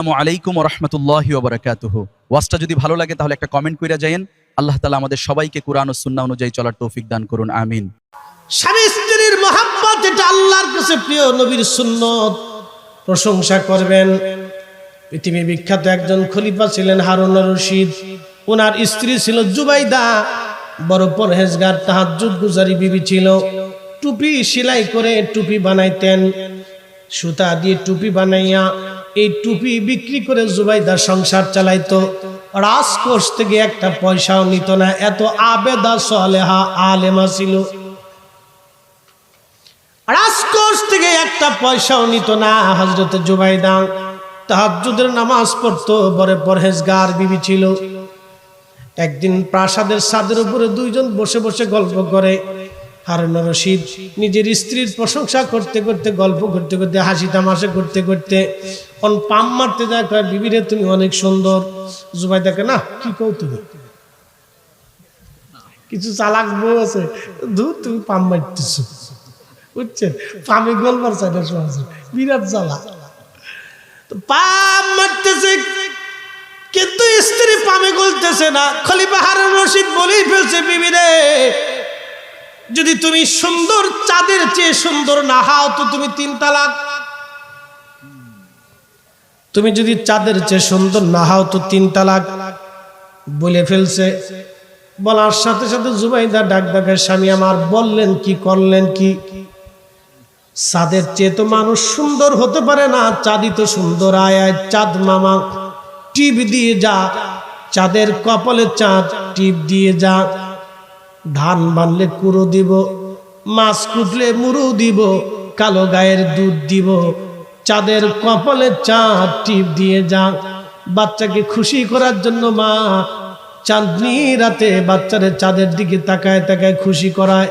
আসসালামু আলাইকুম ওয়া রাহমাতুল্লাহি ওয়া বারাকাতুহু। ওয়াজটা যদি ভালো লাগে তাহলে একটা কমেন্ট কইরা যায়েন। আল্লাহ তাআলা আমাদের সবাইকে কুরআন ও সুন্নাহ অনুযায়ী চলার তৌফিক দান করুন, আমিন। স্বামী স্ত্রীর মহব্বত এটা আল্লাহর কাছে প্রিয়, নবীর সুন্নত। প্রশংসা করবেন। পৃথিবীর বিখ্যাত একজন খলিফা ছিলেন হারুন রশিদ। ওনার স্ত্রী ছিল জুবাইদা, বড় পরহেজগার তাহাজ্জুদ গুজারি বিবি ছিল। টুপি সেলাই করে টুপি বানাইতেন, সুতা দিয়ে টুপি বানাইয়া এই টুপি বিক্রি করে জুবাইদা সংসার চালাইতো। রাজকোষ থেকে একটা পয়সাও নিত না, এত আবেদা সালেহা আলেমা ছিল। রাজকোষ থেকে একটা পয়সাও নিত না হযরত জুবাইদা। তাহাজ্জুদের নামাজ পড়তো, বড় পরহেজগার বিবি ছিল। একদিন প্রাসাদের ছাদের উপরে দুইজন বসে বসে গল্প করে। হারুন রশিদ নিজের স্ত্রীর প্রশংসা করতে করতে, গল্প করতে করতে, হাসি তামাশা করতে করতে পাম মারতে যায়, কয় বিবিরে তুমি অনেক সুন্দর। জুবাইদাকে, না কি কও তুমি, কিছু চালাক বউ আছে, ধুর তুমি পাম মারতেছো, বুঝছেন? পামে গলবার চাই না, সহজে বিরাট জ্বালা। তো পাম মারতেছে কিন্তু স্ত্রী পামে গলতেছে না। খলিফা হারুন রশিদ বলেই ফেলছে, বিবিরে যদি তুমি সুন্দর চাঁদের চেয়ে সুন্দর না হও তো তুমি 3 তালাক। তুমি যদি চাঁদের চেয়ে সুন্দর না হও তো 3 তালাক বলে ফেলছে। বলার সাথে সাথে জুবাইদা ডাক ডাকে, স্বামী আমার বললেন কি করলেন কি? চাঁদের চেয়ে তো মানুষ সুন্দর হতে পারে না, চাঁদই তো সুন্দর। আয় আয় চাঁদ মামা, টিপ দিয়ে যা, চাঁদের কপালে চাঁদ টিপ দিয়ে যা। ধান বানলে কুড়ো দিব, মাছ কুটলে মুড়ো দিব, কালো গায়ের দুধ দিব, চাঁদের কপালে চাঁদ টিপ দিয়ে যা। বাচ্চাকে খুশি করার জন্য মা চাঁদনি রাতে বাচ্চারে চাঁদের দিকে তাকায় তাকায় খুশি করায়।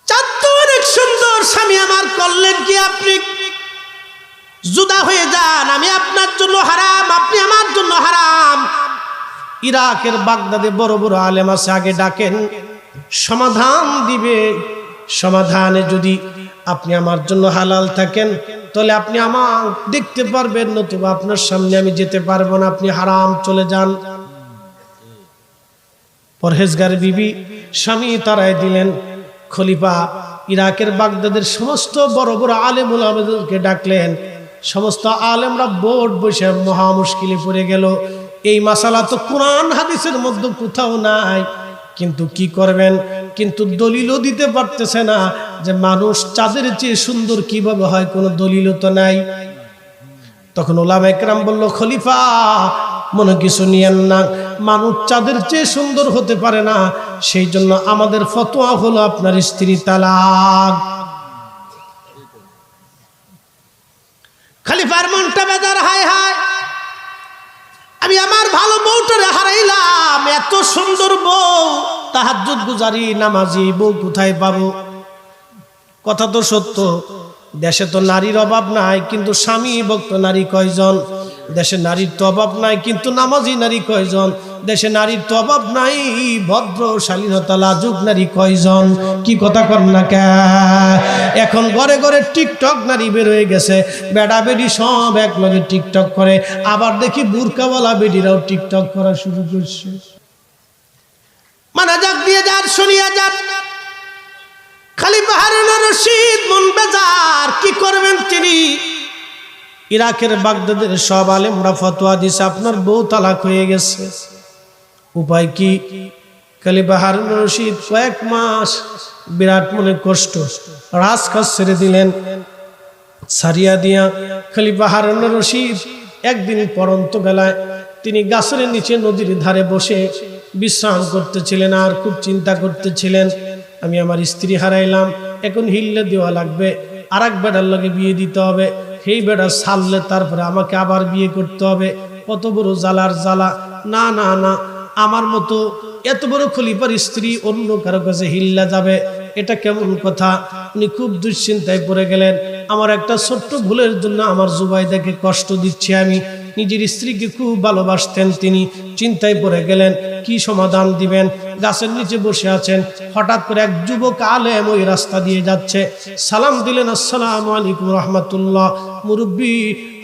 চাঁদ তো অনেক সুন্দর, স্বামী আমার করলেন কি আপনি? জুদা হয়ে যান, আমি আপনার জন্য হারাম, আপনি আমার জন্য হারাম। ইরাকের বাগদাদে বড় বড় আলেম আছে, আগে ডাকেন, সমাধান দিবে। সমাধানে যদি আপনি আমার জন্য হালাল থাকেন তাহলে আপনি আমার দেখতে পারবেন, নতুবা আপনার সামনে আমি যেতে পারবো না, আপনি হারাম, চলে যান। পরহেজগার বিবি স্বামী তারাই দিলেন। খলিফা ইরাকের বাগদাদের সমস্ত বড় বড় আলেম উলামাদেরকে ডাকলেন। সমস্ত আলেমরা বোর্ড বসে মহা মুশকিলে পড়ে গেল। এই মাসালা তো কোরআন হাদিসের মধ্যে কোথাও নাই, কিন্তু কি করবেন? কিন্তু দলিলও দিতে পারতেছে না যে মানুষ চাঁদের চেয়ে সুন্দর কিভাবে হয়, কোনো দলিলও তো নাই। তখন উলামা একরাম বলল, খলিফা মনে কিছু নিয়েন না, মানুষ চাঁদের চেয়ে সুন্দর হতে পারে না, সেই জন্য আমাদের ফতোয়া হলো আপনার স্ত্রী তালাক। খলিফার মনটা বেজার, হায় হায় আমি আমার ভালো বউটারে হারাইলাম, এত সুন্দর বউ, তাহাজ্জুদ গুজারি নামাজি বউ কোথায় পাবো? কথা তো সত্য, দেশে তো নারীর অভাব নাই, কিন্তু স্বামী ভক্ত নারী কয়জন? দেশে নারীর তো অভাব নাই, কিন্তু নামাজি নারী কয়জন? দেশে নারীর তো অভাব নাই, ভদ্র শালীনতা লাজুক নারী কয়জন? কি কথা কর না কে? এখন ঘরে ঘরে টিকটক নারী বের হয়ে গেছে, বেড়া বেডি সব এক লগে টিকটক করে। আবার দেখি বুরকাওয়ালা বেডিরাও টিকটক করা শুরু করছে। মানা যাক, দিয়ে যান, শুনিয়া যান। খলিফা হারুন রশিদ মন বেজার, কি করবেন তিনি? ইরাকের বাগদাদের সব আলেমরা ফতোয়া দিছে আপনার বউ তালাক হয়ে গেছে, উপায় কি? খলিফা হারুন রশিদ কয়েক মাস বিরাট মনে কষ্ট, রাজকাজ ছেড়ে দিলেন। সারিয়া দিয়া খলিফা হারুন রশিদ একদিন পরন্ত বেলায় তিনি গাছের নিচে নদীর ধারে বসে বিশ্রাম করতেছিলেন, আর খুব চিন্তা করতেছিলেন, আমি আমার স্ত্রী হারাইলাম, এখন হিল্লে দেওয়া লাগবে, আর এক বেটার লগে বিয়ে দিতে হবে, সেই বেটা ছাড়লে তারপরে আমাকে আবার বিয়ে করতে হবে, কত বড় জ্বালার জ্বালা। না না না, আমার মতো এত বড় খলিফার স্ত্রী অন্য কারো কাছে হিল্লা যাবে, এটা কেমন কথা? উনি খুব দুশ্চিন্তায় পড়ে গেলেন। আমার একটা ছোট্ট ভুলের জন্য আমার জুবাইদাকে কষ্ট দিচ্ছি আমি। নিজের স্ত্রীকে খুব ভালোবাসতেন তিনি, চিন্তায় পড়ে গেলেন, কি সমাধান দিবেন? গাছের নিচে বসে আছেন, হঠাৎ করে এক যুবক আলেম ওই রাস্তা দিয়ে যাচ্ছে, সালাম দিলেন, আসসালামু আলাইকুম রাহমাতুল্লাহ। মুরব্বী,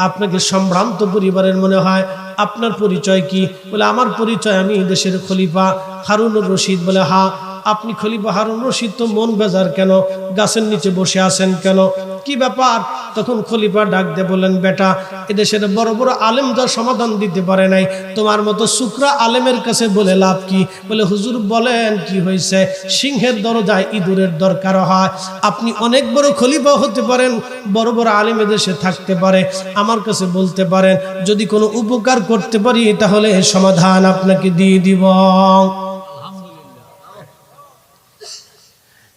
আপনাকে সম্ভ্রান্ত পরিবারের মনে হয়, আপনার পরিচয় কি? বলে, আমার পরিচয় আমি দেশের খলিফা হারুনুর রশিদ। বলে, হ্যাঁ, আপনি খলিফা হারুন রশিদ, তো মন বেজার কেন? গাছের নিচে বসে আছেন কেন? কি ব্যাপার? তখন খলিফা ডাক দিয়ে বলেন, বেটা, এদেশের বড় বড় আলেম যা সমাধান দিতে পারে নাই, তোমার মতো শুকরা আলেমের কাছে বলে লাভ কি? বলে, হুজুর বলেন কি হয়েছে? সিংহের দরজায় ইঁদুরের দরকার হয়। আপনি অনেক বড় খলিফা হতে পারেন, বড় বড় আলেম এদেশে থাকতে পারে, আমার কাছে বলতে পারেন, যদি কোনো উপকার করতে পারি তাহলে সমাধান আপনাকে দিয়ে দিব।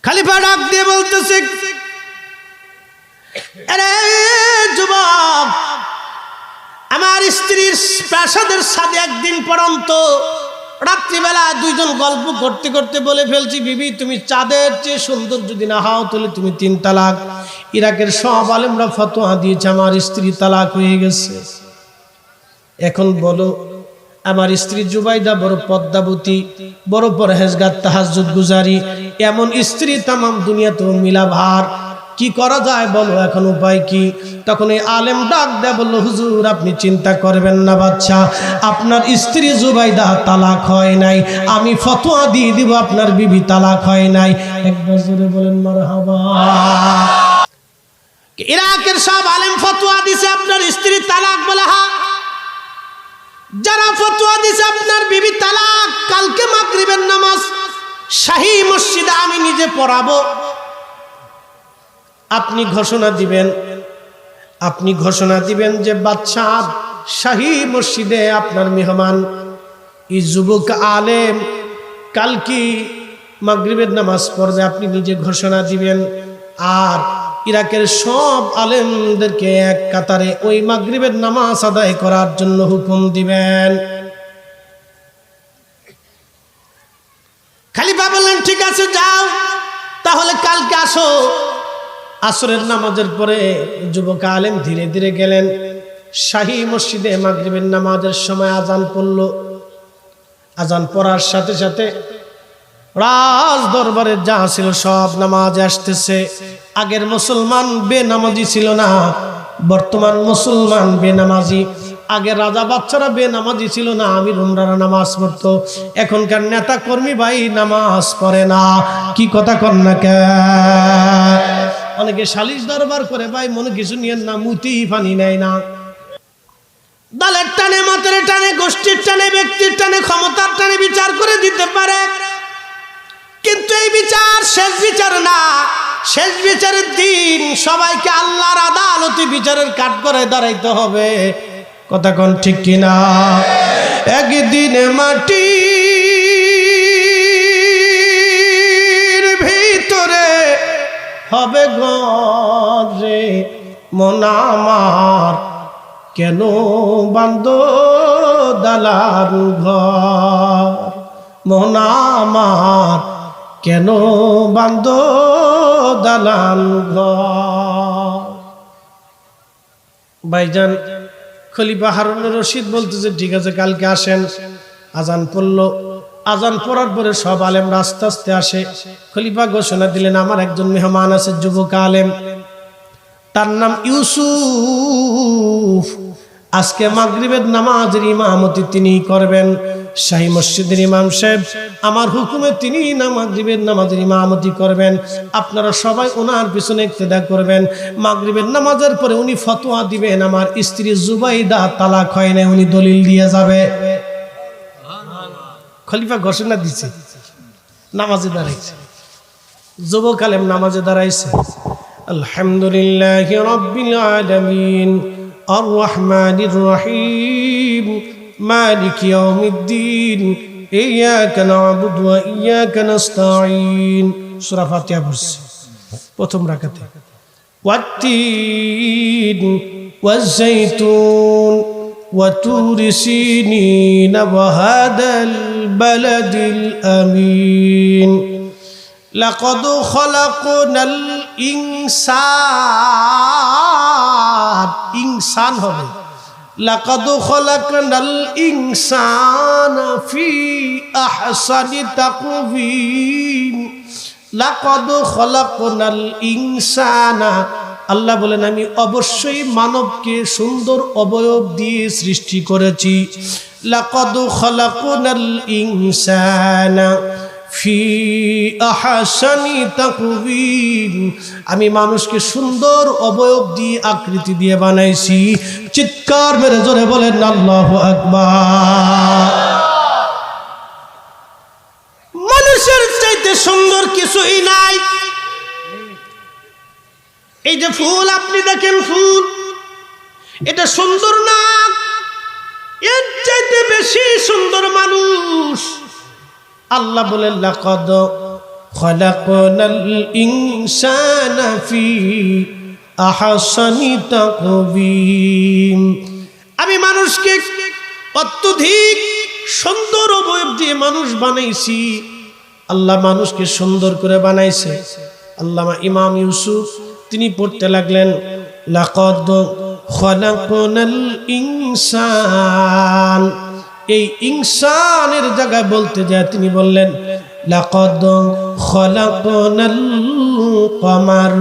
খলিফা ডাক দিয়ে বলতেছে, আরে যুবক, আমার স্ত্রীর প্রাসাদের সাথে একদিন পর্যন্ত রাত্রিবেলা দুইজন গল্প করতে করতে বলে ফেলছি, বিবি তুমি চাঁদের চেয়ে সুন্দর যদি না হও তাহলে তুমি 3 তালাক। ইরাকের সব আলেমরা ফতোয়া দিয়েছে আমার স্ত্রী তালাক হয়ে গেছে। এখন বলো, আমার স্ত্রী জুবাইদা বড় পদ্মাবতী, বড় পরহেজগার, তাহাজ্জুদ গুজারি, এমন স্ত্রী তামাম দুনিয়াতেও মিলাভার, কি করা যায় বলো, এখন উপায় কি? তখন এই আলেম ডাক দেয়া বলল, হুজুর আপনি চিন্তা করবেন না বাদশা, আপনার স্ত্রী জুবাইদা তালাক হয় নাই, আমি ফতোয়া দিয়ে দিব আপনার বিবি তালাক হয় নাই। একবার জোরে বলেন মারহাবা। ইরাকের সব আলেম ফতোয়া দিছে আপনার স্ত্রী তালাক। বলে, হ্যাঁ, যারা ফতোয়া দিছে আপনার বিবি তালাক, কালকে মাগরিবের নামাজ শাহী মসজিদে আমি নিজে পড়াবো। আপনি ঘোষণা দিবেন যে বাদশাহ শাহী মসজিদে আপনার মেহমান এই যুবক আলেম কালকে মাগরিবের নামাজ পড়বে, আপনি নিজে ঘোষণা দিবেন। আর ইরাকের সব আলেমদেরকে এক কাতারে ওই মাগরিবের নামাজ আদায় করার জন্য হুকুম দিবেন। খলিফা বললেন, ঠিক আছে, যাও তাহলে কালকে আসো। আসরের নামাজের পরে যুবক আলেম ধীরে ধীরে গেলেন শাহী মসজিদে। মাগরিবের নামাজের সময় আজান পড়ল। আজান পড়ার সাথে সাথে রাজ দরবারে যা ছিল সব নামাজে আসতেছে। আগের মুসলমান বেনামাজি ছিল না, বর্তমান মুসলমান বেনামাজি। আগে রাজা বাচ্চারা বেনামাজি ছিল না, আমির উমরারা নামাজ পড়তো। এখনকার নেতা কর্মী ভাই নামাজ পড়ে না। কি কথা কন না কে? অনেকে সালিশ দরবার করে, ভাই মনে কিছু নিয়ে না, মুতি পানি নেয় না। দলের টানে, মতের টানে, গোষ্ঠীর টানে, ব্যক্তির টানে, ক্ষমতার টানে বিচার করে দিতে পারে, কিন্তু এই বিচার শেষ বিচার না। শেষ বিচারের দিন সবাইকে আল্লাহর আদালতে বিচারের কাঠ করে দাঁড়াইতে হবে। কথা কোন ঠিক কিনা? একদিন মাটির ভিতরে হবে ঘরে, মন আমার কেন বান্ধ দালান ঘর, মন আমার কেন বান্ধ দালান ঘর। ভাইজান খলিফা হারুনুর রশিদ বলতেছে, ঠিক আছে কালকে আসেন। আজান পড়লো। আজান পড়ার পরে সব আলেম আস্তে আস্তে আসে। খলিফা ঘোষণা দিলেন, আমার একজন মেহমান আছে, যুবক আলেম, তার নাম ইউসুফ। আজকে মাগরিবের নামাজের ইমামতি তিনি করবেন। শাহী মসজিদের ইমাম সাহেব, আমার হুকুমে তিনি মাগরিবের নামাজের ইমামতি করবেন। আপনারা সবাই ওনার পিছনে ইক্তেদা করবেন। মাগরিবের নামাজের পরে উনি ফতোয়া দিবেন, আমার স্ত্রী জুবাইদা তালাক হয় না, উনি দলিল দিয়ে যাবে। খলিফা ঘোষণা দিছে, নামাজে দাঁড়াইছে। যুবক আলেম নামাজে দাঁড়াইছে। আলহামদুলিল্লাহি রাব্বিল আলামিন আর রহমানির রহিম মালিক ইয়াউমিদ্দিন ইয়্যাকা না'বুদু ওয়া ইয়্যাকা নাস্তাঈন। সূরা ফাতিহা পড়ছে প্রথম রাকাতে। ওয়াত-তিন ওয়াজ-যাইতুন ওয়া তুরি সিনিন ওয়া হাদাল বালাদিল আমিন। লাকাদ খালাকনাল ইনসান, ইনসান হবে, লাকাদ খলাকনাল ইনসানা ফি আহসানি তাকওয়িম। লাকাদ খলাকনাল ইনসানা, আল্লাহ বলেন আমি অবশ্যই মানবকে সুন্দর অবয়ব দিয়ে সৃষ্টি করেছি। লাকাদ খলাকনাল ইনসানা ফি আহসানি তাকওয়িম, আমি মানুষকে সুন্দর অবয়ব দিয়ে আকৃতি দিয়ে বানাইছি। চিৎকার মেরে জোরে বলেন আল্লাহু আকবার। মানুষের চাইতে সুন্দর কিছুই নাই। এই যে ফুল আপনি দেখেন, ফুল এটা সুন্দর না, এর চাইতে বেশি সুন্দর মানুষ। আল্লাহ বলেন লাকাদ খলাকনাল ইনসানা ফি আহসানি তাকওয়িম, আমি মানুষকে অত্যধিক সুন্দর অবয়ব দিয়ে মানুষ বানাইছি। আল্লাহ মানুষকে সুন্দর করে বানাইছে। আল্লামা ইমাম ইউসুফ তিনি পড়তে লাগলেন লাকাদ খলাকনাল ইনসান, এই ইনসানের জায়গায় বলতে যায় তিনি বললেন লাকাদ খলাকনাল কমার।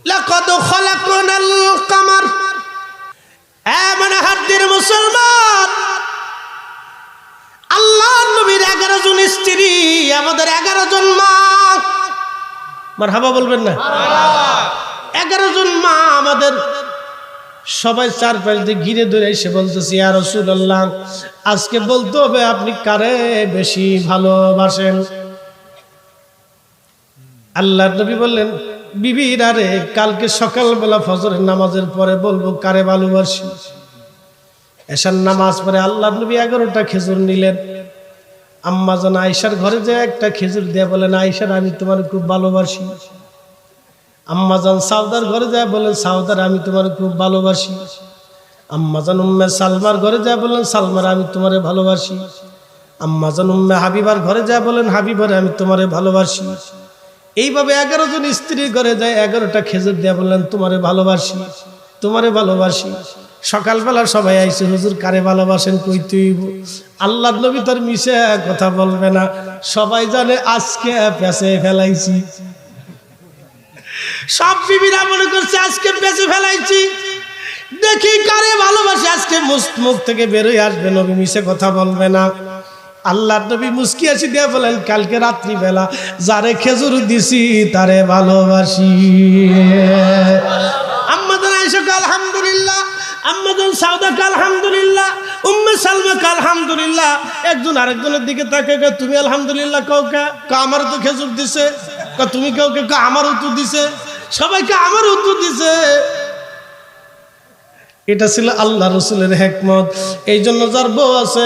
লাকাদ খলাকনাল কমার, মানে হাদ্দির মুসলমান, আল্লাহ নবীর 11 জন স্ত্রী, আমাদের 11 জন মা। মারহাবা বলবেন না? 11 জন মা আমাদের, সবাই চারপাশ দিয়ে ঘিরে ধরে এসে বলতেছি ইয়া রাসূলুল্লাহ, আজকে বলতে হবে আপনি কারে বেশি ভালোবাসেন। আল্লাহর নবী বললেন বিবির, আরে কালকে সকালবেলা ফজরের নামাজের পরে বলবো কারে ভালোবাসি। এশার নামাজ পরে আল্লাহর নবী 11টা খেজুর নিলেন। আম্মা জান আয়েশার ঘরে যায় একটা খেজুর দিয়ে বলেন আয়েশার আমি তোমার খুব ভালোবাসি। আম্মা জান সাউদার ঘরে যায় বলেন সাউদার আমি তোমার খুব ভালোবাসি। আম্মা জান উম্মে সালমার ঘরে যায় বলেন সালমার আমি তোমারে ভালোবাসি। আম্মা জান উম্মে হাবিবার ঘরে যায় বলেন হাবিবার আমি তোমারে ভালোবাসি। এইভাবে 11 জন স্ত্রীর ঘরে যায় 11টা খেজুর দিয়ে বললেন তোমারে ভালোবাসি, তোমারে ভালোবাসি। সকালবেলা সবাই আইসে হুজুর কারে ভালোবাসেন কইতে হইব। আল্লাহর নবী তার মিশে কথা বলবে না, সবাই জানে আজকে পেছে ফেলাইছি। সব বিবিরা মনে করছে আজকে পেছে ফেলাইছি, দেখি কারে ভালোবাসে। আজকে মুখ থেকে বেরোয় আসবে, নবী মিশে কথা বলবে না। আল্লাহর নবী মুস্কি হাসি দিয়ে বলেন কালকে রাত্রি বেলা যারে খেজুর দিছি তারে ভালোবাসি। আম্মা জান আয়েশা আলহামদুলিল্লাহ, আম্মা জান সাউদা আলহামদুলিল্লাহ, উম্মে সালমা আলহামদুলিল্লাহ। একজন আরেকজনের দিকে তাকায় তুমি আলহামদুলিল্লাহ কাউকে, আমারও তো খেজুর দিছে। তুমি কাউকে আমারও তো দিছে, সবাইকে আমারও তো দিছে। এটা ছিল আল্লাহ রসুলের হিকমত। এই জন্য যার বউ আছে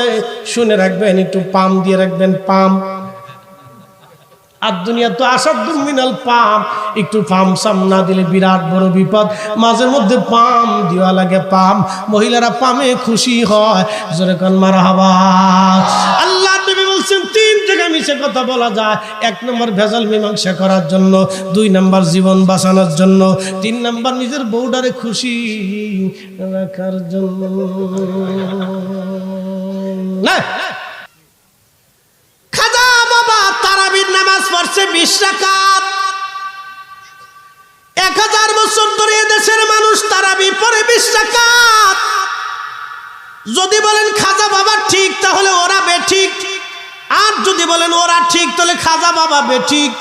শুনে রাখবেন, একটু পাম দিয়ে রাখবেন, পাম। আর দুনিয়া তো আসাদুম মিনাল পাম, একটু পাম সাম না দিলে বিরাট বড় বিপদ। মাঝে মধ্যে পাম দেওয়া লাগে, পাম। মহিলারা পামে খুশি হয়, জোরে কান মারহাবা। আল্লাহ নবী বলছেন 3 জায়গায় মিশে কথা বলা যায়। 1 নম্বর ভেজাল মীমাংসা করার জন্য, 2 নম্বর জীবন বাঁচানোর জন্য, 3 নম্বর নিজের বউডারে খুশি রাখার জন্য। খাজা বাবা তারাবির নামাজ পড়ছে 20 রাকাত। 1000 বছর ধরে দেশের মানুষ তারাবি পড়ে 20 রাকাত। যদি বলেন খাজা বাবা ঠিক তাহলে ওরা বেঠিক, আর যদি বলেন ওরা ঠিক তাহলে খাজা বাবা বেঠিক।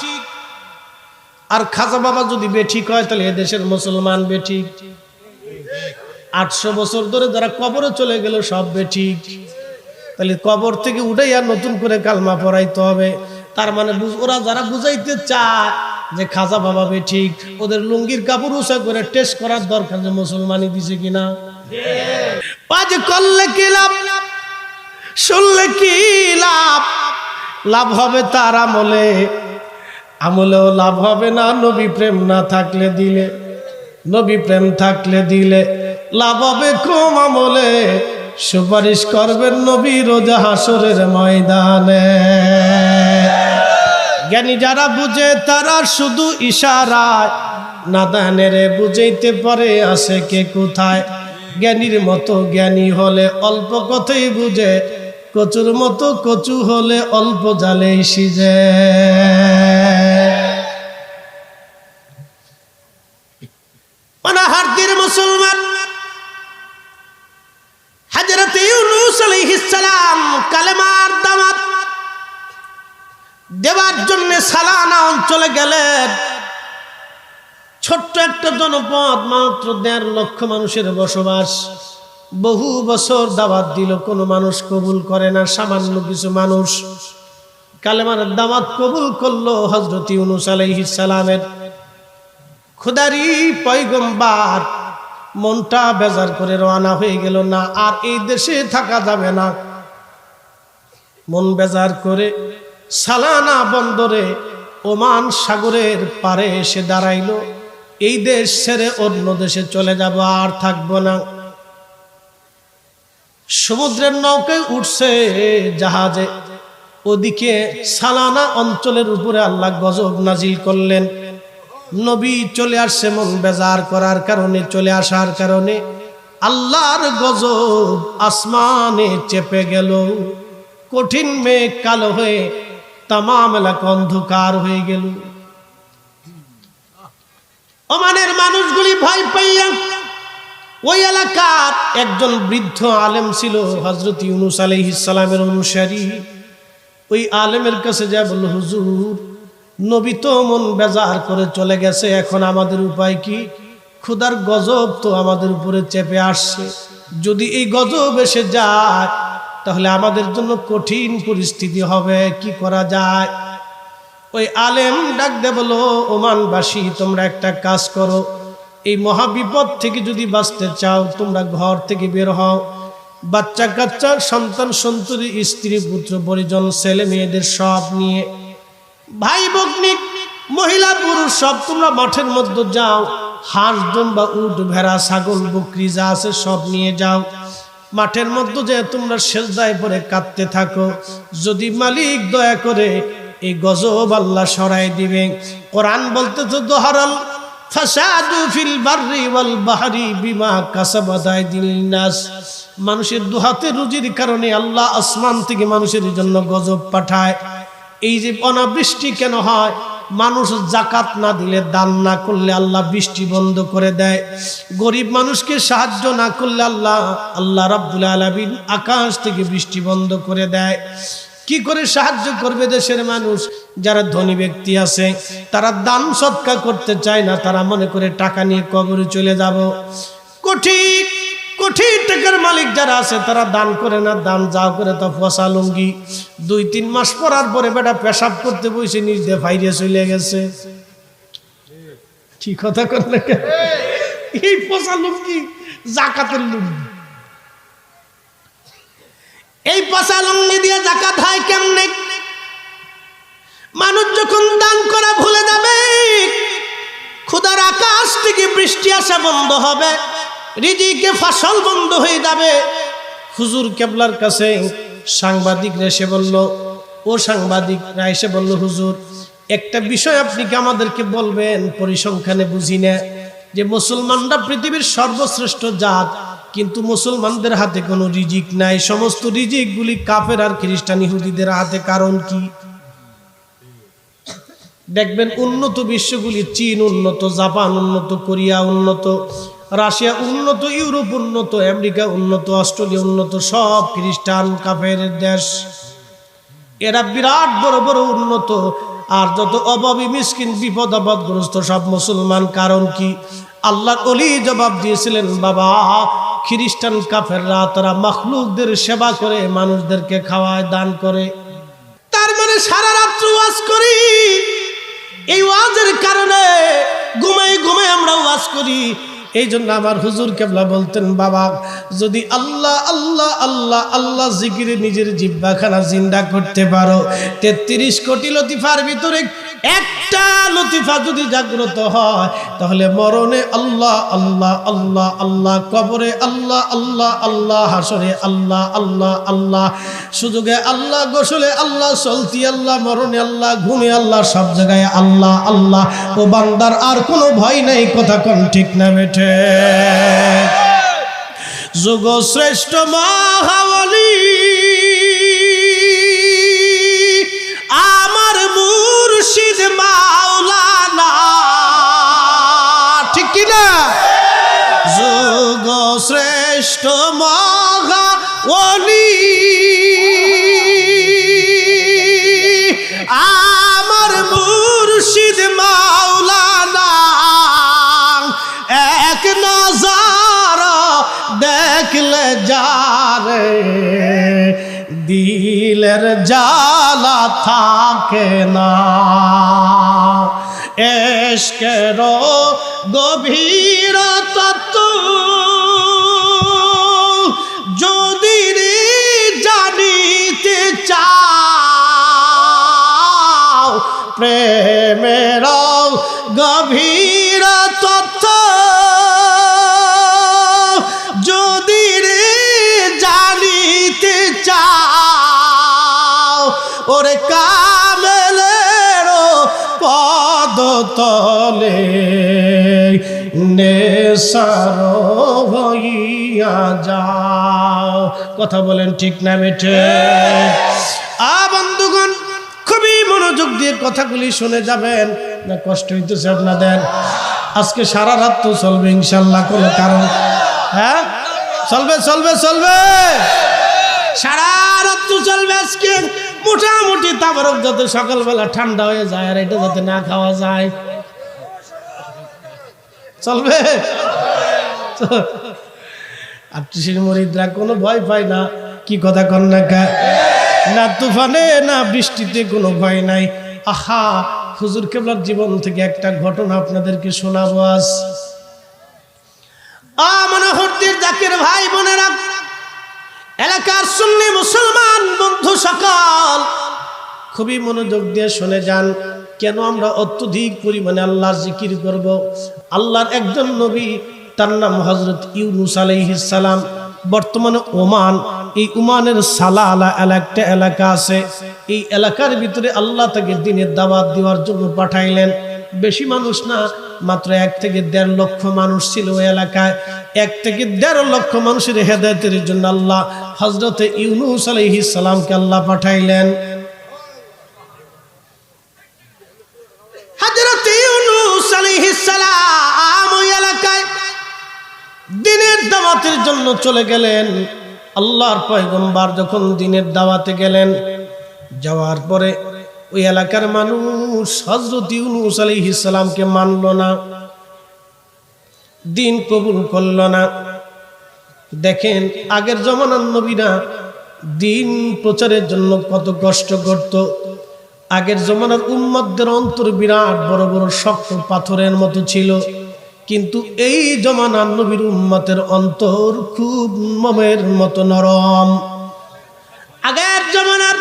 আর খাজা বাবা যদি বেঠিক হয় তাহলে এদেশের মুসলমান বেঠিক। 800 বছর ধরে যারা কবরে চলে গেল সব বেঠিক। তাহলে কবর থেকে উঠে আর নতুন করে কালমা পড়াইতে হবে। তার মানে ওরা যারা বুঝাইতে চায় যে খাজা বাবা বেঠিক, ওদের লুঙ্গির কাপড় উঁচা করে টেস্ট করার দরকার যে মুসলমানই দিছে কিনা। আজ করলে কি লাভ, শুনলে কি লাভ? লাভ হবে তার আমলে, আমলেও লাভ হবে না নবী প্রেম না থাকলে দিলে। নবী প্রেম থাকলে দিলে লাভ হবে কম, আমলে সুপারিশ করবেন নবী রোজ হাসরের ময়দানে। জ্ঞানী যারা বুঝে তারা শুধু ইশারায়, নাদানেরে বুঝাইতে পারে আছে কে কোথায়। জ্ঞানীর মতো জ্ঞানী হলে অল্প কথাই বুঝে, কচুর মতো কচু হলে অল্প জালেই সিজে। অনাহারদের মুসলমান হযরত ইউনূস আলাইহিস সালাম কালেমার দাওয়াত দেওয়ার জন্য সালানা অঞ্চলে গেলেন। ছোট্ট একটা জনপদ, মাত্র 1.5 লক্ষ মানুষের বসবাস। বহু বছর দাওয়াত দিল, কোনো মানুষ কবুল করে না। সামান্য কিছু মানুষ কালেমার দাওয়াত কবুল করলো। হযরত ইউনূস আলাইহিস সালামের খোদারি পয়গম্বর মনটা বেজার করে রওনা হয়ে গেল, না আর এই দেশে থাকা যাবে না। মন বেজার করে সালানা বন্দরে ওমান সাগরের পারে এসে দাঁড়াইলো। এই দেশ ছেড়ে অন্য দেশে চলে যাব, আর থাকবো না। সমুদ্রের নৌকায় উঠছে, জাহাজে। ওদিকে সালানা অঞ্চলের উপরে আল্লাহ গজব নাজিল করলেন। নবী চলে আসছে, মন বেজার করার কারণে, চলে আসার কারণে আল্লাহর গজব আসমানে চেপে গেল। কঠিন মেঘ কালো হয়ে তামাম এলাকা অন্ধকার হয়ে গেল। ওমানের মানুষগুলি ভয় পাইয়া, ওই এলাকার একজন বৃদ্ধ আলেম ছিল হযরত ইউনূস আলাইহিস সালামের অনুসারী। ওই আলেমের কাছে যা বলল, হুজুর, নবী তো মন বেজার করে চলে গেছে, এখন আমাদের উপায় কি? খোদার গজব তো আমাদের উপরে চেপে আসছে। যদি এই গজব এসে যায় তাহলে আমাদের জন্য কঠিন পরিস্থিতি হবে, কি করা যায়? ওই আলেম ডাক দে বলো, ওমানবাসী, তোমরা একটা কাজ করো। এই মহাবিপদ থেকে যদি বাঁচতে চাও, তোমরা ঘর থেকে বের হও। বাচ্চা কাচ্চা, সন্তান সন্ততি, স্ত্রী পুত্র পরিজন, ছেলে মেয়েদের সব নিয়ে, ভাই বগ্নিক, মহিলা পুরুষ সব তোমরা মাঠের মধ্যে যাও। হাঁস, দুম্বা, উট, ভেড়া, ছাগল, বকরি যা আছে সব নিয়ে যাও। মাঠের মধ্যে যে তোমরা সেজদায় পড়ে কাঁদতে থাকো। যদি মালিক দয়া করে এই গজব আল্লাহ সরাই দিবে। কোরআন বলতে তো দোহারাল ফাসাদু ফিল বাররি ওয়াল বাহরি বিমা কাসাবাত আইদিন নাস। মানুষের দুহাতে রুজির কারণে আল্লাহ আসমান থেকে মানুষের জন্য গজব পাঠায়। এই যে অনাবৃষ্টি কেন হয়? মানুষ যাকাত না দিলে, দান না করলে আল্লাহ বৃষ্টি বন্ধ করে দেয়। গরিব মানুষকে সাহায্য না করলে আল্লাহ রাব্বুল আলামিন আকাশ থেকে বৃষ্টি বন্ধ করে দেয়। কি করে সাহায্য করবে দেশের মানুষ? যারা ধনী ব্যক্তি আছে তারা দান সদকা করতে চায় না, তারা মনে করে টাকা নিয়ে কবরে চলে যাব। কোটি কোটি টাকার মালিক যারা আছে তারা দান করে না, দান যাও করে তো ফসা লুঙ্গি। 2-3 মাস পরার পরে বেটা পেশাব করতে বসে নিজ দিয়ে ফাইরে চলে গেছে। কি কথা করলে? এই ফসা লুঙ্গি জাকাতের লুঙ্গি। এই পচা লুঙ্গি দিয়ে যাকাত হয় কেমনে? মানুষ যখন দান করা ভুলে যাবে, খোদার আকাশ থেকে বৃষ্টি আসা বন্ধ হবে, রিজিকে ফসল বন্ধ হয়ে যাবে। হুজুর কেবলার কাছে সাংবাদিকরা এসে বলল, সাংবাদিকরা এসে বলল, হুজুর, একটা বিষয় আপনি কি আমাদেরকে বলবেন? পরিসংখ্যানে বুঝি না যে মুসলমানরা পৃথিবীর সর্বশ্রেষ্ঠ জাত, কিন্তু মুসলমানদের হাতে কোনো রিজিক নাই। সমস্ত রিজিকগুলি কাফের আর খ্রিস্টান ইহুদিদের হাতে। কারণ কি? দেখবেন উন্নত বিশ্বগুলি, চীন উন্নত, জাপান উন্নত, কোরিয়া উন্নত, রাশিয়া উন্নত, ইউরোপ উন্নত, আমেরিকা উন্নত, অস্ট্রেলিয়া উন্নত, সব খ্রিস্টান কাফের দেশ। এরা বিরাট বড় বড় উন্নত, আর যত অভাবী মিসকিন বিপদ আপদগ্রস্ত সব মুসলমান। কারণ কি? আল্লাহর ওলি জবাব দিয়েছিলেন, বাবা, খ্রিস্টান কাফেররা তারা মাখলুকদের সেবা করে, মানুষদেরকে খাওয়ায়, দান করে। তার মানে সারা রাত্র ওয়াজ করি, এই ওয়াজের কারণে ঘুমাই ঘুমাই আমরা ওয়াজ করি। এই জন্য আমার হুজুর কেবলা বলতেন, বাবা যদি আল্লাহ আল্লাহ আল্লাহ আল্লাহ জিকিরে নিজের জিহ্বাখানা জিন্দা করতে পারো, 33 কোটি লতিফার ভিতরে একটা লতিফা যদি জাগ্রত হয়, তাহলে মরণে আল্লাহ আল্লাহ আল্লাহ আল্লাহ, কবরে আল্লাহ আল্লাহ আল্লাহ, হাসরে আল্লাহ আল্লাহ আল্লাহ, সুযোগে আল্লাহ, গোসলে আল্লাহ, চলতি আল্লাহ, মরণে আল্লাহ, ঘুমে আল্লাহ, সব জায়গায় আল্লাহ আল্লাহ। ও বান্দার আর কোনো ভয় নাই, কথা কোন ঠিক না বেঠে? যুগ শ্রেষ্ঠ মহাবলী আমার মুর্শিদ মাওলানা, ঠিক কিনা? যুগ শ্রেষ্ঠ মহাবলী আমার মুর্শিদ মাওলানা, এক নজর দেখলে যারে দিলের জ্বালা থাকে না, এশকের গভীর তত্ত্ব যদি জানিতে চাও, প্রেমের গভীর তত্ত্ব যদি জানিতে চাও, ওরে কামেলের পদ তলে নেশার হইয়া যাও। কথা বলেন ঠিক না বেঠে? বন্ধুগণ, খুবই মনোযোগ দিয়ে কথাগুলি শুনে যাবেন, না কষ্ট হইতেছে আপনাদের? আজকে সারা রাত তো চলবে ইনশাল্লাহ, কোনো কারণ? হ্যাঁ, চলবে চলবে চলবে, সারা রাত তো চলবে আজকে। মোটামুটি তাবারক যাতে সকালবেলা ঠান্ডা হয়ে যায়, আর এটা যাতে না খাওয়া যায়, চলবে। আটত্রিশের মরিদরা কোনো ভয় পায় না, কি কথা কন না, না তুফানে না বৃষ্টিতে কোনো ভয় নাই। আহা, হুজুর কেবলার জীবন থেকে একটা ঘটনা আপনাদেরকে শোনাবো আজ। মনোহরদের জাকির ভাই বোনেরা, এলাকার সুন্নি মুসলমান বন্ধু সকল, খুবই মনোযোগ দিয়ে শুনে যান। কেন আমরা অত্যধিক পরিমাণে আল্লাহর জিকির করব? আল্লাহর একজন নবী, তার নাম হযরত ইউনূস আলাইহিস সালাম, বর্তমানে ওমান, এই ওমানের সালালা একটা এলাকা আছে, এই এলাকার ভিতরে আল্লাহ তাকে দ্বীনের দাওয়াত দেওয়ার জন্য পাঠাইলেন। বেশি মানুষ না, মাত্র 1 থেকে 1.5 লক্ষ মানুষ ছিল ওই এলাকায়। 1 থেকে 1.5 লক্ষ মানুষের হেদায়েতের জন্য আল্লাহ হযরত ইউনূস আলাইহিস সালামকে আল্লাহ পাঠাইলেন। হযরত ইউনূস আলাইহিস সালাম ওই এলাকায় দ্বীনের দাওয়াতের জন্য চলে গেলেন। আল্লাহর পয়গম্বর যখন দ্বীনের দাওয়াতে গেলেন, যাওয়ার পরে ওই এলাকার মানুষ হযরত ইউনূস আলাইহিস সালামকে মানল না, দ্বীন কবুল করল না। দেখেন, আগের জমানার নবীরা দ্বীন প্রচারের জন্য কত কষ্ট করত। আগের জমানার উম্মতদের অন্তর বিরাট বড় বড় শক্ত পাথরের মতো ছিল, কিন্তু এই জমানার নবীর উম্মতের অন্তর খুব মোমের মতো নরম। আগের জমানার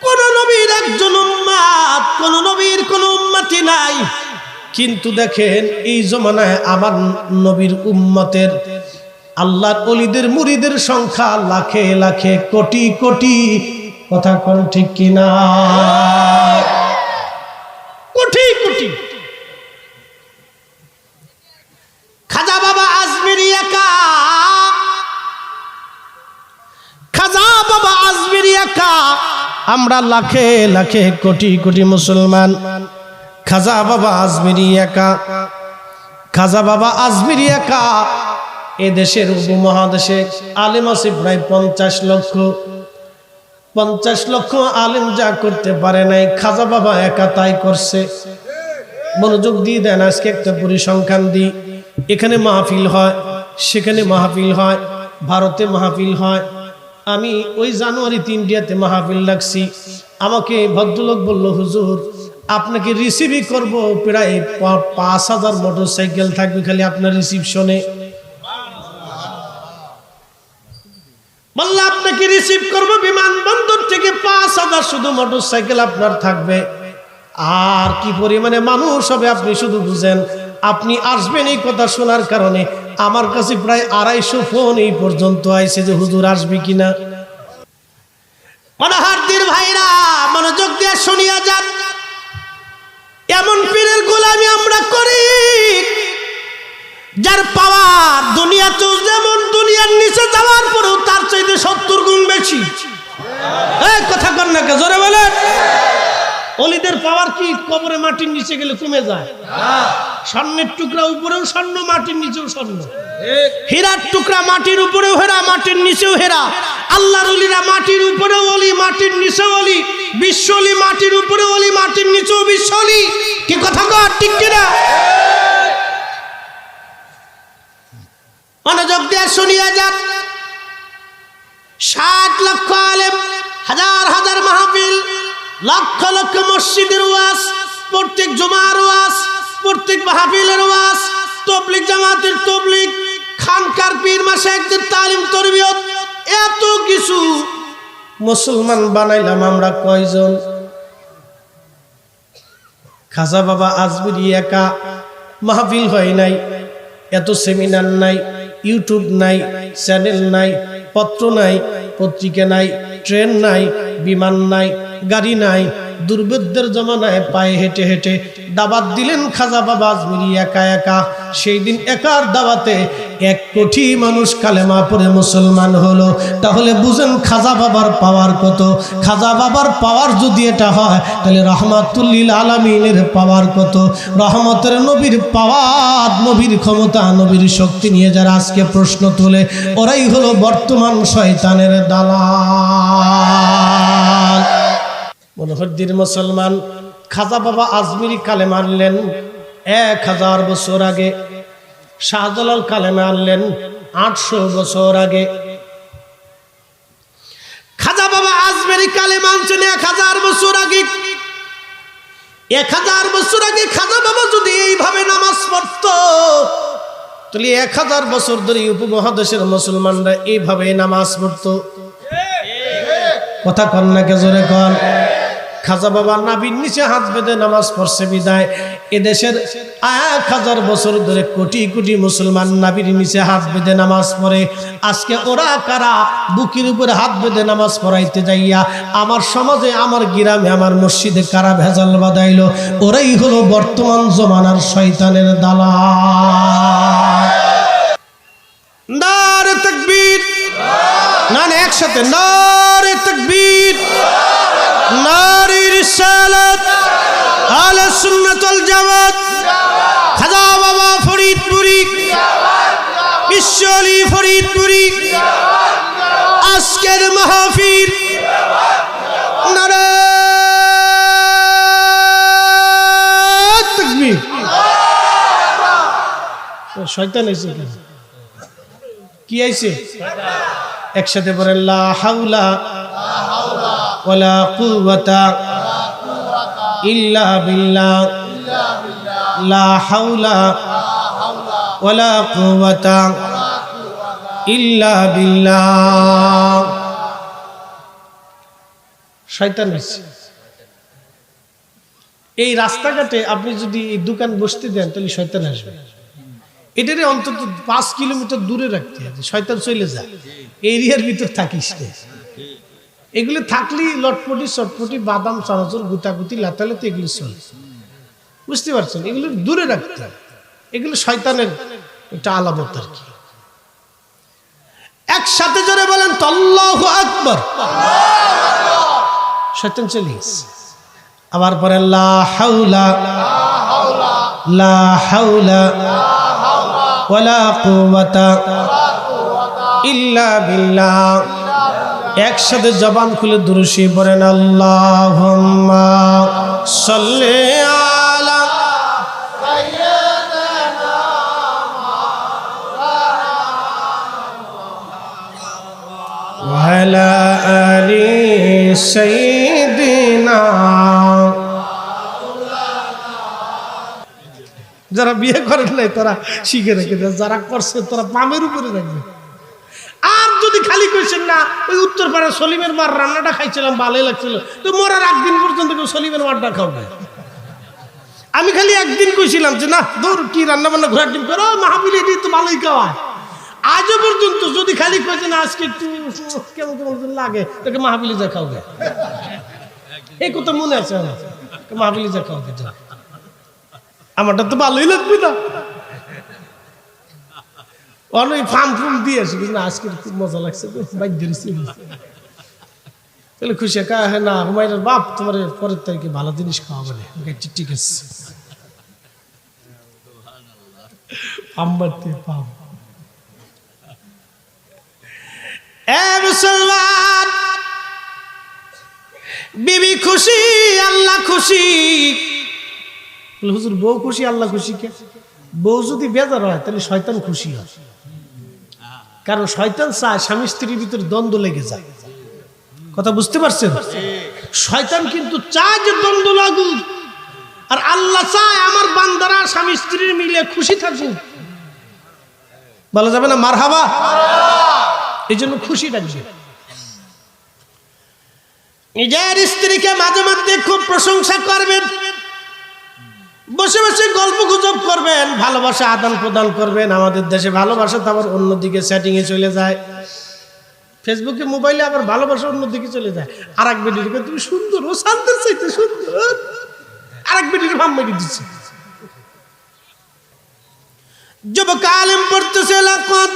কোন নবীর একজন উম্মত, কোন নবীর কোন উম্মতি নাই, কিন্তু দেখেন এই জমানায় আমার নবীর উম্মতের, আল্লাহর ওলিদের মুরিদের সংখ্যা লাখে লাখে, কোটি কোটি। কথা কোন ঠিক কিনা? কোটি কোটি। খাজা বাবা আজমিরি একা, খাজা বাবা আজমিরি একা, আমরা লাখে লাখে কোটি কোটি মুসলমান। খাজা বাবা আজমিরি একা, খাজা বাবা আজমিরি একা। এ দেশের উপমহাদেশে আলেম আছে প্রায় 50 লক্ষ। 50 লক্ষ আলেম যা করতে পারে নাই, খাজা বাবা একা তাই করছে। মনোযোগ দিয়ে দেন, আজকে একটা পরিসংখ্যান দিই। এখানে মাহফিল হয়, সেখানে মাহফিল হয়, ভারতে মাহফিল হয়। আমি ওই জানুয়ারিতে ইন্ডিয়াতে মাহফিল লাগছি। আমাকে ভদ্রলোক বলল, হুজুর আপনাকে রিসিভই করব প্রায় ৫,০০০ মোটরসাইকেল থাকবে খালি আপনার রিসিপশনে। বললে আপনাকে রিসিভ করব বিমানবন্দর থেকে ৫,০০০ শুধু মোটরসাইকেল আপনার থাকবে। আর কি পরিমাণে মানুষ হবে আপনি শুধু বুঝেন। আপনি আসবেন এই কথা শোনার কারণে আমার কাছে প্রায় ২৫০ ফোন এই পর্যন্ত আইছে যে হুজুর আসবে কিনা। অনাহারদের ভাইরা মনোযোগ দিয়ে শুনিয়া যান। এমন পীরের গোলামি আমরা করি যার পাওয়ার দুনিয়াতেও যেমন দুনিয়ার নিচে যাওয়ার পরেও তার চাইতে ৭০ গুণ বেশি। এই কথা কর না কে জোরে বলেন। অলিদের পাওয়ার কি কবরে মাটির নিচে গেলে কমে যায়? স্বর্ণের টুকরা উপরেও স্বর্ণ, মাটির নিচেও স্বর্ণ। হীরার টুকরা মাটির উপরেও হেরা, মাটির নিচেও হেরা। আল্লাহর ওলিরা মাটির উপরেও ওলি, মাটির নিচেও ওলি। বিশ্ব ওলি মাটির উপরেও ওলি, মাটির নিচেও বিশ্ব ওলি। কি কথা কর ঠিক কিনা? মনোযোগ দিয়ে শুনিয়া যান। ৬০ লক্ষ আলেম, হাজার হাজার মাহফিল, লক্ষ লক্ষ মসজিদের ওয়াজ, প্রত্যেক জুমার ওয়াজ, প্রত্যেক মাহফিলের ওয়াজ, তাবলীগ জামাতের তাবলীগ, খানকার পীর মাশায়েখদের তালিম তরবিয়ত, এত কিছু মুসলমান বানাইলাম আমরা কয়জন? খাজা বাবা আজমিরি একা মাহফিল হয় নাই, এত সেমিনার নাই, ইউটিউব নাই, চ্যানেল নাই, পত্র নাই, পত্রিকা নাই, ট্রেন নাই, বিমান নাই, গাড়ি নাই। দুর্বৃত্তের জমানায় পায়ে হেঁটে হেঁটে দাওয়াত দিলেন খাজা বাবা আজমিরি একা একা। সেই দিন একার দাওয়াতে ১ কোটি মানুষ কালেমা পড়ে মুসলমান হলো। তাহলে বুঝেন খাজা বাবার পাওয়ার কত। খাজা বাবার পাওয়ার যদি এটা হয় তাহলে রহমাতুল্লিল আলামিনের পাওয়ার কত। রহমতের নবীর পাওয়ার, নবীর ক্ষমতা, নবীর শক্তি নিয়ে যারা আজকে প্রশ্ন তোলে ওরাই হলো বর্তমান শয়তানের দালাল। মনোহরদির মুসলমান খাজা বাবা আজমিরি কালেমা আনলেন ১০০০ বছর আগে। শাহজালাল কালেমা আনলেন ৮০০ বছর আগে। খাজা বাবা আজমিরি কালেমা আনছেন ১০০০ বছর আগে। ১০০০ বছর আগে খাজা বাবা যদি এইভাবে নামাজ পড়তো তাহলে ১০০০ বছর ধরে উপমহাদেশের মুসলমানরা এইভাবে নামাজ পড়তো। কথা কন না কে জোরে কন। খাজা বাবা নাভির নিচে হাত বেঁধে নামাজ পড়ছে বিদায় এদেশের ১০০০ বছর ধরে কোটি কোটি মুসলমান নাভির নিচে হাত বেঁধে নামাজ পড়ে। আজকে ওরা কারা বুকের উপরে হাত বেঁধে নামাজ পড়াইতে যাইয়া আমার সমাজে, আমার গ্রামে, আমার মসজিদে কারা ভেজাল বাঁধাইলো? ওরাই হলো বর্তমান জমানার শয়তানের দালাল। নারে তাকবীর, না না একসাথে নারে তাকবীর, নারে রিসালাত, আহলে সুন্নাত ওয়াল জামাত, খাজা বাবা ফরিদপুরি, বিশ্ব ওলি ফরিদপুরি, আজকের মাহফিল নারে তাকবীর। শয়তান এসে কি আইছে? একসাথে বলেন লা হাওলা ওয়ালা কুওয়াতা ইল্লা বিল্লাহ, লা হাওলা ওয়ালা কুওয়াতা ইল্লা বিল্লাহ। শয়তান আছে। এই রাস্তাঘাটে আপনি যদি এই দোকান বসতে দেন তাহলে শয়তান আসবে। এটারে অন্তত ৫ কিলোমিটার দূরে রাখতে হবে, শয়তান চলে যায়। এরিয়ার ভিতর থাকিস না। এগুলো থাকলেই লটপটি চটপটি বাদাম চানাচুর গুতাগুতি লাতালাতি এগুলো চলে, বুঝতে পারছেন? এগুলো দূরে রাখতে হবে। এগুলো শয়তানের একটা আলামত আর কি। একসাথে জোরে বলেন তো আল্লাহু আকবার। শয়তান চলে গেছে। আবার পরে লা হাওলা লা হাওলা ওয়ালা কুওয়াতা ইল্লা বিল্লাহ। একসাথে জবান খুলে দুরূশি পড়েন আল্লাহুম্মা সাল্লি আলা সাইয়্যিদিনা ওয়া আলা আলি সাইয়্যিদিনা যারা বিয়ে করেন নাই তারা শিখে রেখে দেয়, যারা করছে তারা পামের উপরে রাখবে। আর যদি খালি কইছেন না ওই উত্তরপাড়া সলিমের মার রান্নাটা খাইছিলাম ভালোই লাগছিল, তো মরার একদিন পর্যন্ত কেউ সলিমের মারটা খাও না। আমি খালি একদিন কইছিলাম যে না দূর কি রান্না বান্না ঘোরার ডিম করো মাহফিল এটি তো ভালোই খাওয়ায়। আজও পর্যন্ত যদি খালি কইছে না আজকে একটু কেমন কেমন লাগে তোকে মাহফিলে যা খাও গে, এই কথা মনে আছে আমার, মাহফিলে যা খাও গে, আমারটা তো ভালোই লাগবে না। অনেক ফার্ম ফুম দিয়ে আসি না আজকে খুব মজা লাগছে তাহলে খুশি কা হ্যাঁ না হুমায়ুনের বাপ তোমার পরের তারিখে ভালো জিনিস খাওয়া বলে ঠিক আছে। মুসলমান বিবি খুশি আল্লাহ খুশি, হুজুর বউ খুশি আল্লাহ খুশি কে? বউ যদি বেজার হয় তাহলে শয়তান খুশি হয়, কারণ শয়তান চায় স্বামী স্ত্রীর ভিতরে দ্বন্দ্ব লেগে যায়। কথা বুঝতে পারছেন? শয়তান কিন্তু চায় যে দ্বন্দ্ব লাগুক, আর আল্লাহ চায় আমার বান্দারা স্বামী স্ত্রীর মিলে খুশি থাকুক। বলা যাবে না মারহাবা? এই জন্য খুশি ডাকবে। নিজের স্ত্রীকে মাঝে মধ্যে খুব প্রশংসা করবেন, বসে বসে গল্প গুজব করবেন, ভালোবাসা আদান প্রদান করবেন। আমাদের দেশে ভালোবাসা তো আবার অন্যদিকে সেটিং এ চলে যায়, ফেসবুকে মোবাইলে আবার ভালোবাসা অন্যদিকে চলে যায়। আর এক বেডিকে তুমি সুন্দর, ও শান্তের চাইতে সুন্দর, আর এক বেডির ভাম মেরে দিচ্ছে। যুবক আলেম পড়তেছে লাকাদ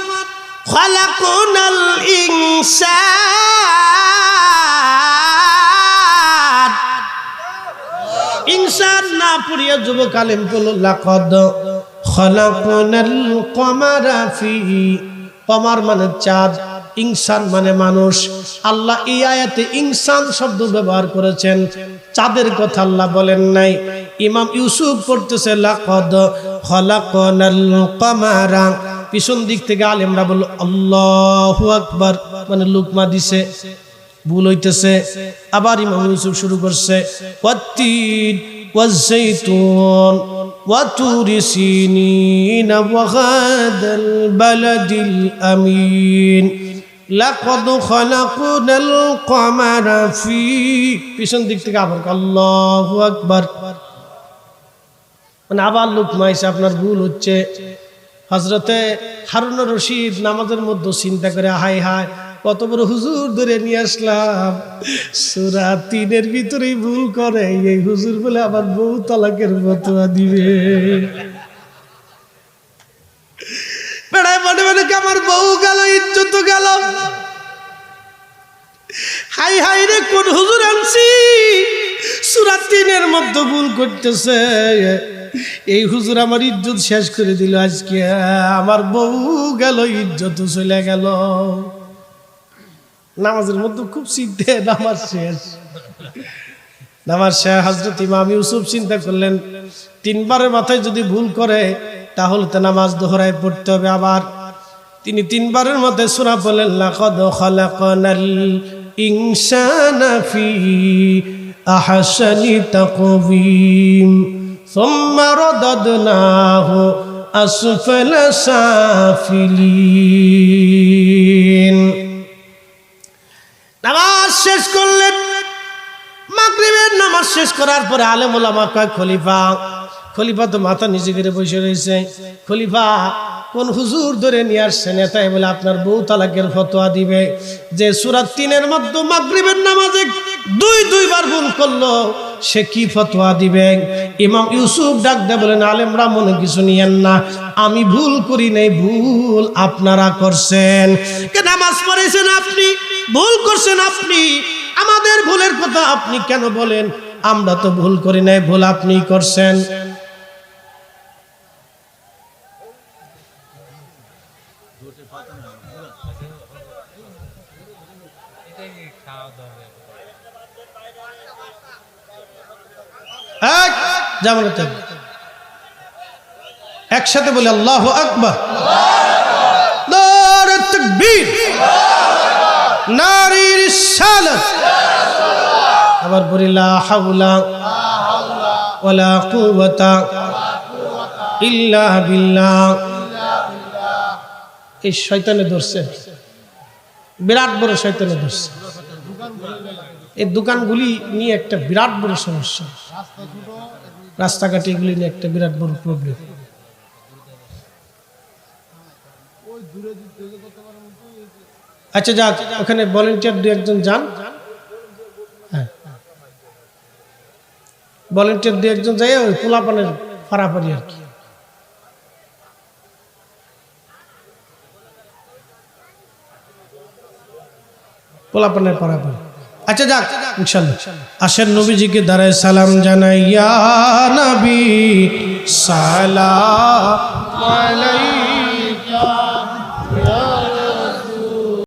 খালাকনাল ইনসান, ইনসান না পড়িয়া যুবক আলেম বলল লাকাদ খালাকনাল কমারা ফি, কমার মানে চাঁদ, ইনসান মানে মানুষ। আল্লাহ এই আয়াতে ইনসান শব্দ ব্যবহার করেছেন, চাঁদের কথা আল্লাহ বলেন নাই। ইমাম ইউসুফ পড়তেছে লাকাদ খালাকনাল কমারা, পিছন দিক থেকে আলেমরা বলল আল্লাহু আকবার, মানে লুকমা দিছে, ভুল হইতেছে। আবার ইমাম ইউসুফ শুরু করছে ওয়াত্তিন ওয়াজ-যাইতুন ওয়া তুরি সিনিন ওয়া হাদাল বালাদিল আমিন লাকাদ খালাকনাল কমারা ফি, পিছন দিক থেকে আবার আল্লাহু আকবার, মানে আবার লুকমা এসে আপনার ভুল হচ্ছে। হযরতে হারুন রশিদ নামাজের মধ্যে চিন্তা করে হাই হাই কত বড় হুজুর ধরে নিয়ে আসলাম, সূরা ৩-এর ভিতরেই ভুল করে, এই হুজুর বলে আবার বউ তালাকের ফতোয়া দিবে। বেড়ায় মনে মনে আমার বউ গেল, ইজ্জত গেল, হাই হাই রে কোন হুজুর আনছি, সূরা ৩-এর মধ্যে ভুল করতেছে, এই হুজুর আমার ইজ্জত শেষ করে দিল, আজকে আমার বউ গেল, ইজ্জত চলে গেল। নামাজের মধ্যে খুব চিন্তা, নামাজ শেষ। হযরত ইমাম ইউসুফ চিন্তা করলেন ৩বারের মাথায় যদি ভুল করে তাহলে তো নামাজ দোহরায় পড়তে হবে। আবার তিনি ৩বারের মধ্যে সূরা বলেন লাকাদ খালাকনাল ইনসানা ফি আহসানি তাকওয়িম সুম্মা রাদাদনাহু আসফালা সাফিলিন। নামাজ শেষ করলেন, মাগরিবের নামাজ শেষ করার পরে আলেম ওলামা কয় খলিফা তো মাথা নিচে করে বসে রয়েছে, খলিফা কোন হুজুর ধরে নিয়ে আসছেন, এটাই বলে আপনার বউ তালাকের ফতোয়া দিবে। যে সূরা ৩-এর মধ্যে মাগরিবের নামাজে দুইবার ভুল করলো, সে কি ফতোয়া দিবে? ইমাম ইউসুফ ডাক দিয়ে বলেন আলেমরা মনে কিছু নিয়েন না, আমি ভুল করি নাই, ভুল আপনারা করছেন। নামাজ পড়েছেন আপনি, ভুল করছেন আপনি, আমাদের ভুলের কথা আপনি কেন বলেন? আমরা তো ভুল করি নাই, ভুল আপনি করছেন। একসাথে বলে আল্লাহু আকবার, নারে তাকবীর, নারে রিসালাত, আবার বলি লা হাওলা ওয়ালা কুওয়াতা ইল্লা বিল্লাহ। এই শয়তানে ধরছে, বিরাট বড় শয়তানে ধরছে। এই দোকানগুলি নিয়ে একটা বিরাট বড় সমস্যা, রাস্তাঘাটে এগুলি নিয়ে একটা বিরাট বড় প্রবলেম। আচ্ছা যাক, ওখানে ভলেন্টিয়ার দু একজন যান, হ্যাঁ ভলেন্টিয়ার দু একজন যাই ওই পোলাপানের পারাপারি আর কি। পোলাপানের পারাপারি। আচ্ছা যাক ইনশাআল্লাহ আসেন নবীজিকে দাঁড়ায় সালাম জানাই, ইয়া নবী সালাম আলাইহি